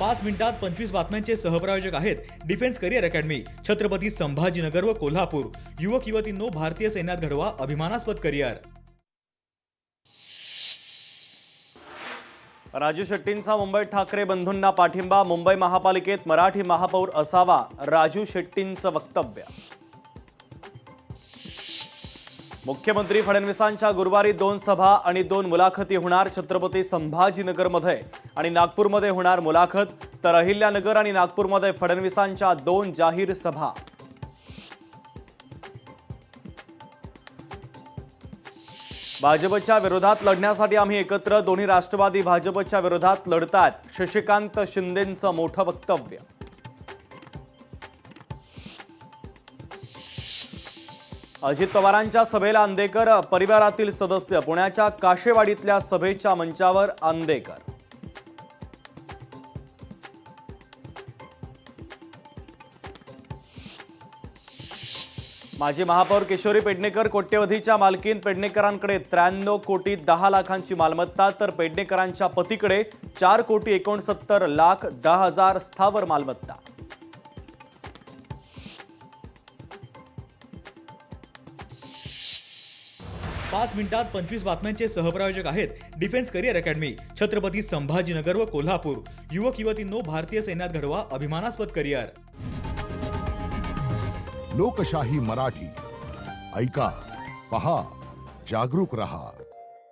5 मिनिटात 25 बातम्यांचे सहप्रायोजक आहेत defence career academy, Chhatrapati Sambhajinagar व कोल्हापूर। युवक युवतींनो, भारतीय सैन्यात घडवा अभिमानास्पद करिअर। राजू शेट्टींचा मुंबईत ठाकरे बंधूंना पाठिंबा, मुंबई महापालिकेत मराठी महापौर असावा, राजू शेट्टींचं वक्तव्य। मुख्यमंत्री फडणवीसांच्या गुरुवारी 2 सभा आणि 2 मुलाखती होणार। छत्रपती संभाजीनगरमध्ये आणि नागपूरमध्ये होणार मुलाखत, तर अहिल्यानगर आणि नागपूरमध्ये फडणवीसांच्या 2 जाहीर सभा। भाजपच्या विरोधात लढण्यासाठी आम्ही एकत्र, दोन्ही राष्ट्रवादी भाजपच्या विरोधात लढतात, शशिकांत शिंदेंचं मोठं वक्तव्य। अजित पवारांच्या सभेला अंदेकर, परिवारातील सदस्य। पुण्याच्या काशेवाडीतल्या सभेच्या मंचावर अंदेकर। माजी महापौर किशोरी पेडणेकर कोट्यवधीच्या मालकीन। पेडणेकरांकडे 93 कोटी 10 लाखांची मालमत्ता, तर पेडणेकरांच्या पतीकडे 4 कोटी 69 लाख 10 हजार स्थावर मालमत्ता। पाच मिनिटात 25 बातम्यांचे सहप्रायोजक आहेत defence career academy, Chhatrapati Sambhajinagar व कोल्हापूर। युवक युवतींनो, भारतीय सैन्यात घडवा अभिमानास्पद करिअर। लोकशाही मराठी ऐका, पहा, जागरूक रहा।